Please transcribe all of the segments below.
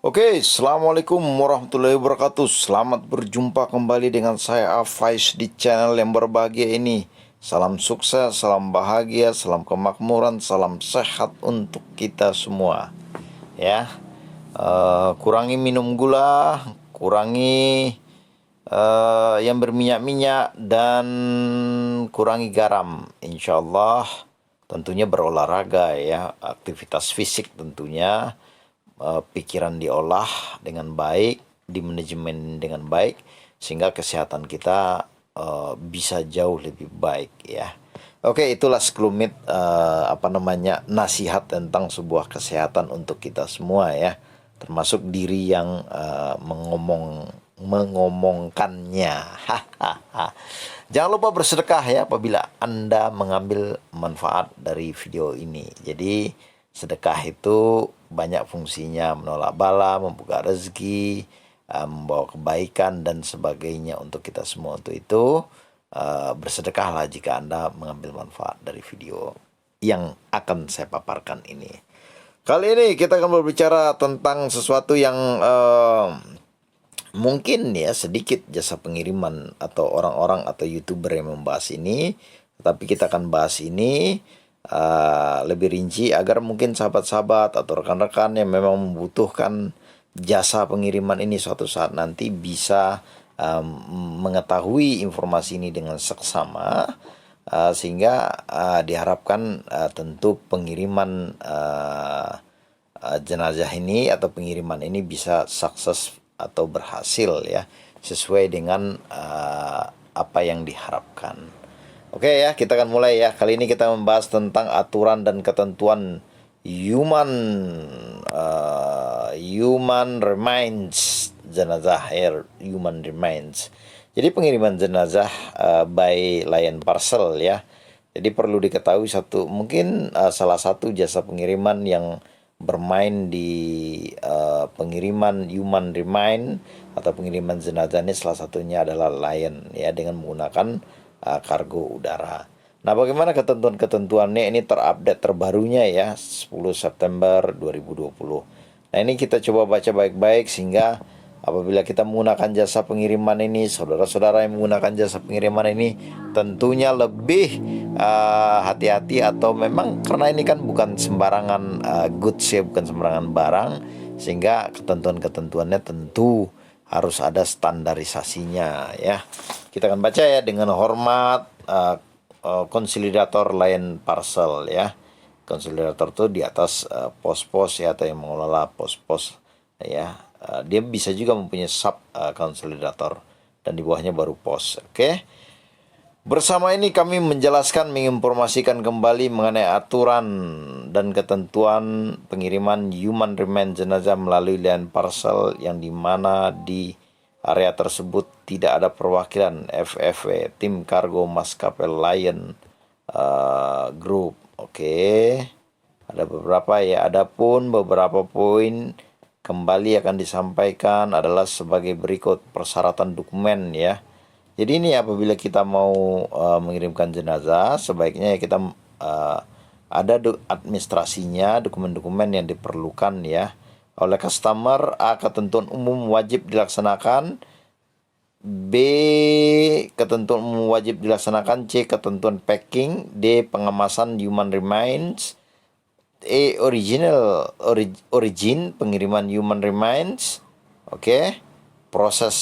Oke, Assalamualaikum warahmatullahi wabarakatuh. Selamat berjumpa kembali dengan saya Afaiz di channel yang berbahagia ini. Salam sukses, salam bahagia, salam kemakmuran, salam sehat untuk kita semua. Ya, kurangi minum gula, kurangi yang berminyak-minyak, dan kurangi garam. Insya Allah, tentunya berolahraga ya, aktivitas fisik tentunya. Pikiran diolah dengan baik, dimanajemen dengan baik, sehingga kesehatan kita bisa jauh lebih baik ya. Oke, itulah sekelumit nasihat tentang sebuah kesehatan untuk kita semua ya, termasuk diri yang mengomongkannya. Jangan lupa bersedekah ya apabila Anda mengambil manfaat dari video ini. Jadi sedekah itu banyak fungsinya, menolak bala, membuka rezeki, membawa kebaikan dan sebagainya untuk kita semua. Untuk itu bersedekahlah jika Anda mengambil manfaat dari video yang akan saya paparkan ini. Kali ini kita akan berbicara tentang sesuatu yang mungkin ya sedikit jasa pengiriman atau orang-orang atau YouTuber yang membahas ini. Tapi kita akan bahas ini lebih rinci agar mungkin sahabat-sahabat atau rekan-rekan yang memang membutuhkan jasa pengiriman ini suatu saat nanti bisa mengetahui informasi ini dengan seksama, sehingga diharapkan tentu pengiriman jenazah ini atau pengiriman ini bisa sukses atau berhasil ya, sesuai dengan apa yang diharapkan. Oke ya, kita akan mulai ya. Kali ini kita membahas tentang aturan dan ketentuan human remains jenazah human remains. Jadi pengiriman jenazah by Lion Parcel ya. Jadi perlu diketahui salah satu jasa pengiriman yang bermain di pengiriman human remain atau pengiriman jenazah ini, salah satunya adalah Lion ya, dengan menggunakan kargo udara. Nah, bagaimana ketentuan-ketentuannya ini terupdate terbarunya ya, 10 September 2020. Nah, ini kita coba baca baik-baik sehingga apabila kita menggunakan jasa pengiriman ini, saudara-saudara yang menggunakan jasa pengiriman ini tentunya lebih hati-hati, atau memang karena ini kan bukan sembarangan goods ya, bukan sembarangan barang, sehingga ketentuan-ketentuannya tentu harus ada standarisasinya ya. Kita akan baca ya. Dengan hormat, konsolidator Lion Parcel ya. Konsolidator itu di atas pos-pos ya, atau yang mengelola pos-pos ya. Dia bisa juga mempunyai sub konsolidator, dan di bawahnya baru pos. Oke. Bersama ini kami menjelaskan, menginformasikan kembali mengenai aturan dan ketentuan pengiriman human remains jenazah melalui Lion Parcel, yang dimana di area tersebut tidak ada perwakilan FFW, tim kargo maskapai Lion Group. Oke. Ada beberapa ya. Adapun beberapa poin kembali akan disampaikan adalah sebagai berikut. Persyaratan dokumen ya. Jadi ini apabila kita mau mengirimkan jenazah, sebaiknya ya kita ada administrasinya, dokumen-dokumen yang diperlukan ya oleh customer. A. Ketentuan umum wajib dilaksanakan. B. Ketentuan umum wajib dilaksanakan. C. Ketentuan packing. D. Pengemasan human remains. E. Origin pengiriman human remains. Oke. Proses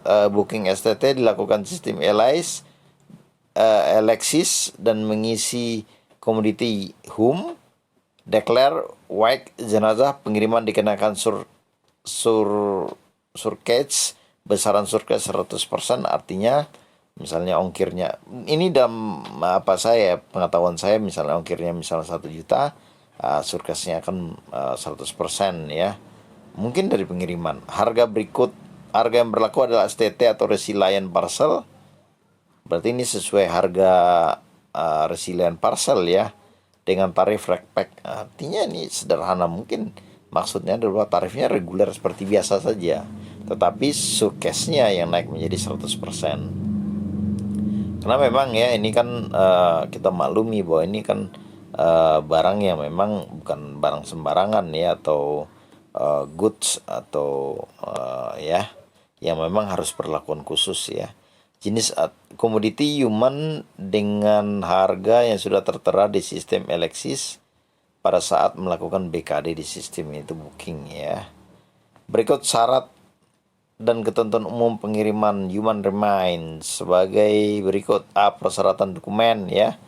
booking STT dilakukan sistem Alexis dan mengisi komoditi home. Declare white jenazah, pengiriman dikenakan surcharge, besaran surcharge 100%, artinya misalnya ongkirnya ini dalam pengetahuan saya, misalnya ongkirnya misalnya 1 juta, surcharge-nya akan 100% ya. Mungkin dari pengiriman. Harga yang berlaku adalah STT atau resi Lion Parcel. Berarti ini sesuai harga resi Lion Parcel ya, dengan tarif rackpack. Artinya ini sederhana, mungkin maksudnya adalah tarifnya reguler seperti biasa saja, tetapi surcharge-nya yang naik menjadi 100%. Karena memang ya ini kan kita maklumi bahwa ini kan barang yang memang bukan barang sembarangan ya, atau goods atau ya yang memang harus perlakuan khusus ya. Jenis komoditi human dengan harga yang sudah tertera di sistem Alexis pada saat melakukan BKD di sistem itu booking ya. Berikut syarat dan ketentuan umum pengiriman human remains sebagai berikut. A. Persyaratan dokumen ya.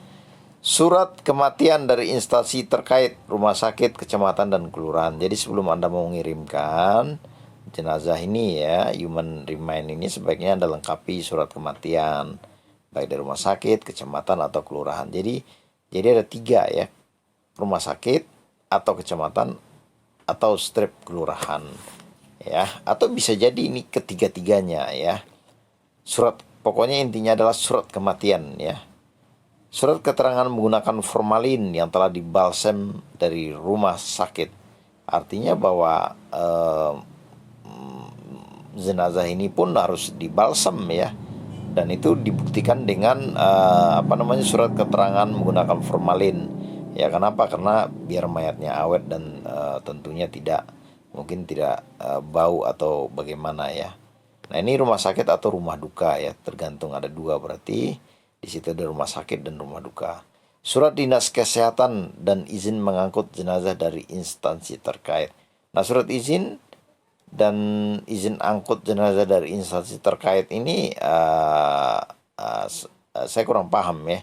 Surat kematian dari instansi terkait, rumah sakit, kecamatan, dan kelurahan. Jadi sebelum Anda mau mengirimkan jenazah ini ya, human remain ini sebaiknya Anda lengkapi surat kematian, baik dari rumah sakit, kecamatan, atau kelurahan. Jadi ada 3 ya, rumah sakit, atau kecamatan, atau strip kelurahan. Ya, atau bisa jadi ini ketiga-tiganya ya. Surat, pokoknya intinya adalah surat kematian ya. Surat keterangan menggunakan formalin yang telah dibalsem dari rumah sakit. Artinya bahwa jenazah ini pun harus dibalsem ya. Dan itu dibuktikan dengan surat keterangan menggunakan formalin. Ya kenapa? Karena biar mayatnya awet dan tentunya tidak bau atau bagaimana ya. Nah ini rumah sakit atau rumah duka ya, tergantung, ada 2 berarti. Di situ ada rumah sakit dan rumah duka. Surat dinas kesehatan dan izin mengangkut jenazah dari instansi terkait. Nah surat izin dan izin angkut jenazah dari instansi terkait ini saya kurang paham ya.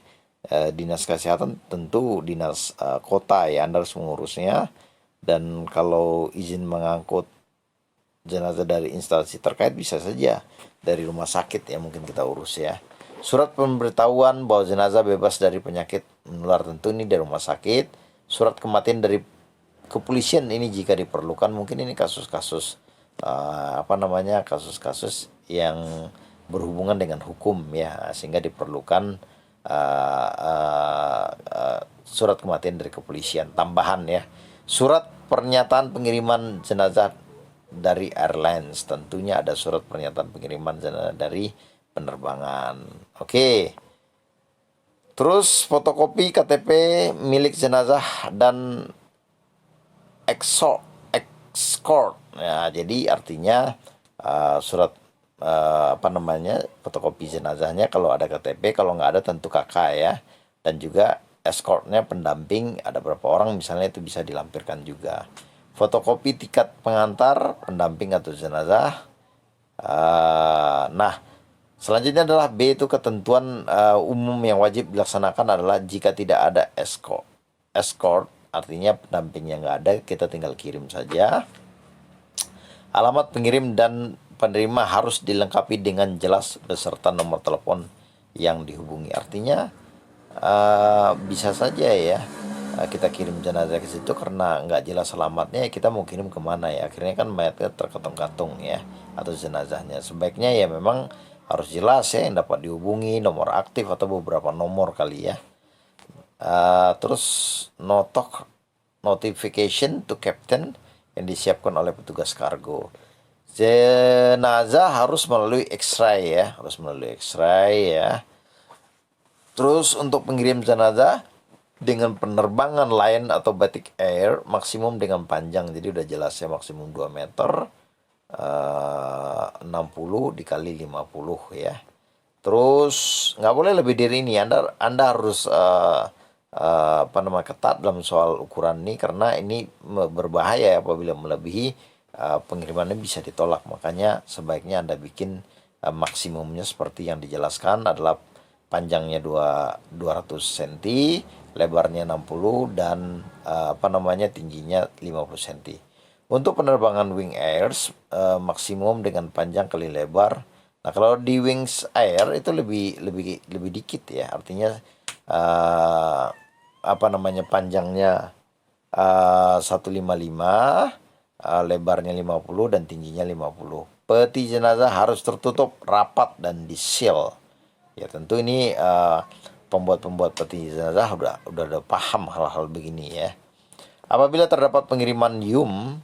Dinas kesehatan tentu dinas kota ya, Anda harus mengurusnya. Dan kalau izin mengangkut jenazah dari instansi terkait bisa saja dari rumah sakit ya, mungkin kita urus ya. Surat pemberitahuan bahwa jenazah bebas dari penyakit menular, tentu ini dari rumah sakit. Surat kematian dari kepolisian ini jika diperlukan, mungkin ini kasus-kasus kasus-kasus yang berhubungan dengan hukum ya, sehingga diperlukan surat kematian dari kepolisian tambahan ya. Surat pernyataan pengiriman jenazah dari airlines, tentunya ada surat pernyataan pengiriman jenazah dari penerbangan. Oke. Terus fotokopi KTP milik jenazah dan escort. Ya, jadi artinya surat fotokopi jenazahnya kalau ada KTP, kalau nggak ada tentu KK ya. Dan juga escortnya pendamping, ada berapa orang misalnya, itu bisa dilampirkan juga. Fotokopi tiket pengantar pendamping atau jenazah. Nah, selanjutnya adalah B, itu ketentuan umum yang wajib dilaksanakan adalah jika tidak ada escort, artinya pendampingnya nggak ada, kita tinggal kirim saja. Alamat pengirim dan penerima harus dilengkapi dengan jelas beserta nomor telepon yang dihubungi. Artinya bisa saja ya kita kirim jenazah ke situ karena nggak jelas alamatnya, kita mau kirim kemana ya, akhirnya kan mayatnya terkatung-katung ya, atau jenazahnya. Sebaiknya ya memang harus jelas ya yang dapat dihubungi, nomor aktif atau beberapa nomor kali ya. Terus notification to captain yang disiapkan oleh petugas kargo. Jenazah harus melalui X-ray ya, ya. Terus untuk pengirim jenazah dengan penerbangan Lion atau Batik Air maksimum dengan panjang, jadi udah jelas ya, maksimum 2 meter, 60 dikali 50 ya. Terus nggak boleh lebih dari ini. Anda harus ketat dalam soal ukuran ini, karena ini berbahaya apabila melebihi, pengirimannya bisa ditolak. Makanya sebaiknya Anda bikin maksimumnya seperti yang dijelaskan, adalah panjangnya 200 cm, lebarnya 60, dan tingginya 50 cm. Untuk penerbangan Wing Airs maksimum dengan panjang kali lebar. Nah, kalau di Wings Air itu lebih dikit ya. Artinya panjangnya 155, lebarnya 50 dan tingginya 50. Peti jenazah harus tertutup rapat dan di-seal. Ya tentu ini pembuat peti jenazah udah paham hal-hal begini ya. Apabila terdapat pengiriman HUM,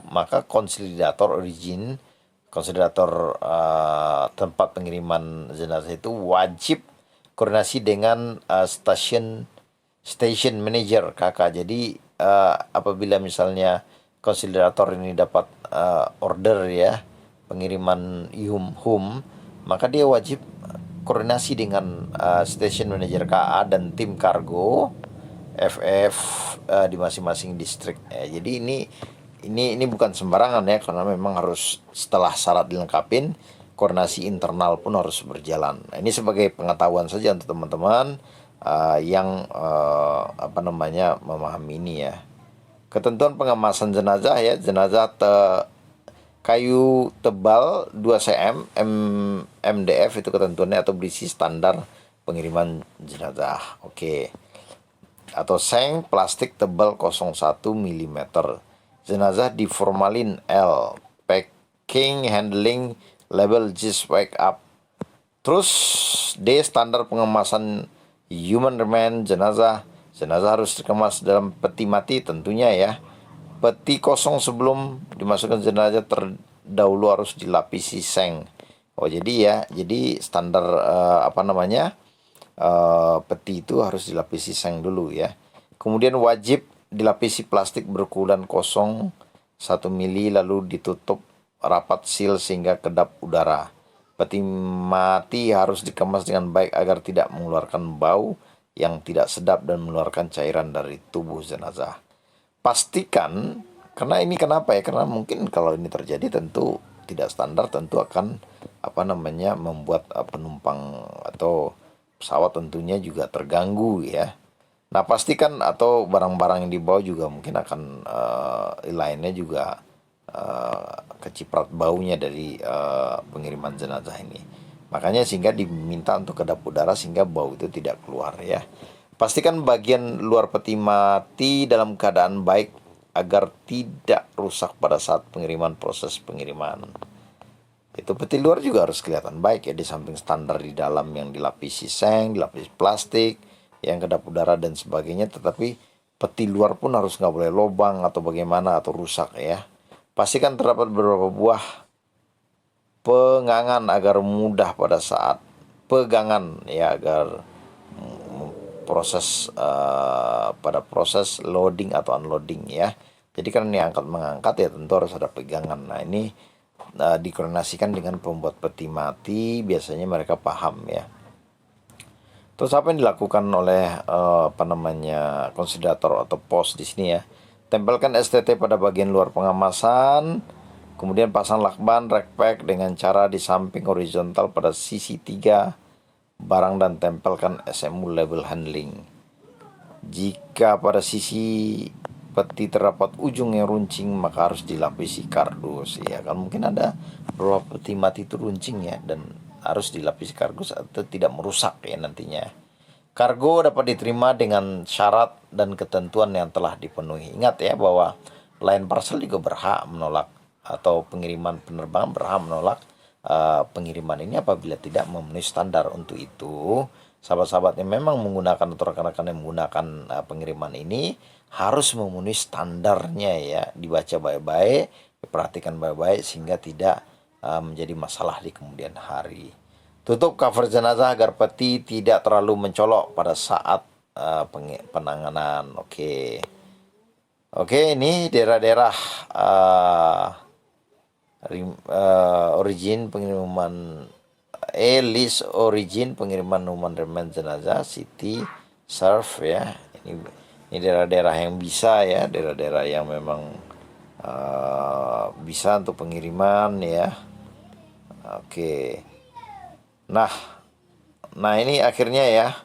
maka konsolidator tempat pengiriman jenazah itu wajib koordinasi dengan station manager KK. Jadi apabila misalnya konsilerator ini dapat order ya pengiriman HUM, maka dia wajib koordinasi dengan station manager KA dan tim kargo FF di masing-masing distrik. Jadi ini bukan sembarangan ya, karena memang harus setelah syarat dilengkapin, koordinasi internal pun harus berjalan. Nah, ini sebagai pengetahuan saja untuk teman-teman yang memahami ini ya. Ketentuan pengemasan jenazah ya, jenazah kayu tebal 2 cm MDF itu ketentuannya, atau berisi standar pengiriman jenazah. Oke. Atau seng plastik tebal 01 mm. Jenazah di formalin L. Packing handling label just wake up. Terus D, standar pengemasan human remain jenazah. Jenazah harus dikemas dalam peti mati tentunya ya. Peti kosong sebelum dimasukkan jenazah terdahulu harus dilapisi seng. Oh jadi standar peti itu harus dilapisi seng dulu ya. Kemudian wajib dilapisi plastik berukuran 1 mili lalu ditutup rapat seal sehingga kedap udara. Peti mati harus dikemas dengan baik agar tidak mengeluarkan bau yang tidak sedap dan mengeluarkan cairan dari tubuh jenazah. Pastikan, karena ini kenapa ya? Karena mungkin kalau ini terjadi tentu tidak standar, tentu akan membuat penumpang atau pesawat tentunya juga terganggu ya. Nah pastikan atau barang-barang yang dibawa juga mungkin akan lainnya juga keciprat baunya dari pengiriman jenazah ini. Makanya sehingga diminta untuk kedap udara sehingga bau itu tidak keluar ya. Pastikan bagian luar peti mati dalam keadaan baik agar tidak rusak pada saat proses pengiriman. Itu peti luar juga harus kelihatan baik ya, di samping standar di dalam yang dilapisi seng, dilapisi plastik, yang kedap udara dan sebagainya, tetapi peti luar pun harus nggak boleh lubang atau bagaimana atau rusak ya. Pastikan terdapat beberapa buah pegangan agar mudah pada saat pegangan ya, agar pada proses loading atau unloading ya. Jadi kan ini mengangkat ya, tentu harus ada pegangan. Nah ini dikoordinasikan dengan pembuat peti mati, biasanya mereka paham ya. Terus apa yang dilakukan oleh konsiderator atau pos di sini ya? Tempelkan STT pada bagian luar pengemasan, kemudian pasang lakban rekpack dengan cara di samping horizontal pada sisi 3 barang dan tempelkan SMU label handling. Jika pada sisi peti terdapat ujung yang runcing, maka harus dilapisi kardus ya kan. Mungkin ada beberapa peti mati itu runcing ya, dan harus dilapisi kardus atau tidak merusak ya nantinya. Kargo dapat diterima dengan syarat dan ketentuan yang telah dipenuhi. Ingat ya bahwa Line Parcel juga berhak menolak, atau pengiriman penerbangan berhak menolak pengiriman ini apabila tidak memenuhi standar. Untuk itu, sahabat-sahabat yang memang menggunakan atau rekan-rekan yang menggunakan pengiriman ini harus memenuhi standarnya ya. Dibaca baik-baik, diperhatikan baik-baik sehingga tidak menjadi masalah di kemudian hari. Tutup cover jenazah agar peti tidak terlalu mencolok pada saat penanganan. Oke, ini daerah-daerah origin pengiriman list origin pengiriman human remain jenazah city serve ya. Ini daerah-daerah yang bisa ya, daerah-daerah yang memang bisa untuk pengiriman ya. Oke. Nah ini akhirnya ya.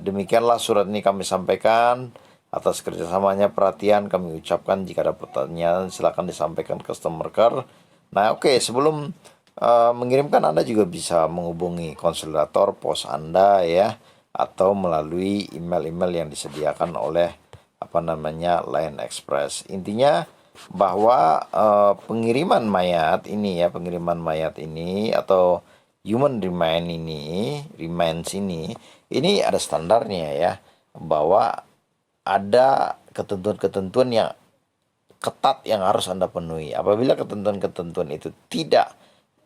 Demikianlah surat ini kami sampaikan. Atas kerjasamanya, perhatian kami ucapkan. Jika ada pertanyaan silakan disampaikan ke customer care. Nah sebelum mengirimkan, Anda juga bisa menghubungi konsilerator pos Anda ya, atau melalui email-email yang disediakan oleh Line Express. Intinya bahwa pengiriman mayat ini atau human remains ini ada standarnya ya, bahwa ada ketentuan-ketentuan yang ketat yang harus Anda penuhi. Apabila ketentuan-ketentuan itu tidak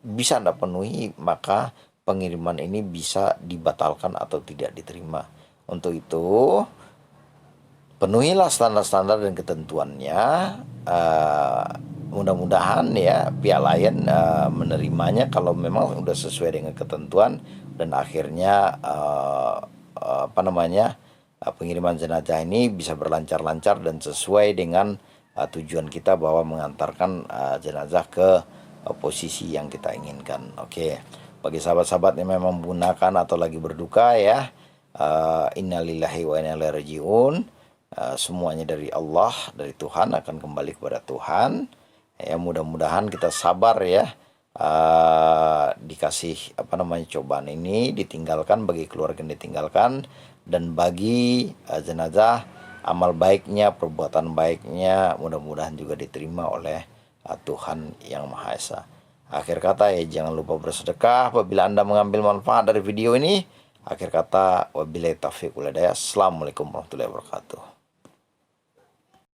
bisa Anda penuhi, maka pengiriman ini bisa dibatalkan atau tidak diterima. Untuk itu penuhilah standar-standar dan ketentuannya. Mudah-mudahan ya pihak lain menerimanya kalau memang sudah sesuai dengan ketentuan, dan akhirnya pengiriman jenazah ini bisa berlancar-lancar dan sesuai dengan tujuan kita bahwa mengantarkan jenazah ke posisi yang kita inginkan. Oke, bagi sahabat-sahabat yang memang menggunakan atau lagi berduka ya, innalillahi wa inna ilaihi rajiun. Semuanya dari Allah, dari Tuhan, akan kembali kepada Tuhan. Ya, mudah-mudahan kita sabar ya, dikasih cobaan ini, ditinggalkan bagi keluarga yang ditinggalkan, dan bagi jenazah amal baiknya, perbuatan baiknya mudah-mudahan juga diterima oleh Tuhan yang Maha Esa. Akhir kata ya, jangan lupa bersedekah apabila Anda mengambil manfaat dari video ini. Akhir kata, wabillahi taufiq wal hidayah. Assalamualaikum warahmatullahi wabarakatuh.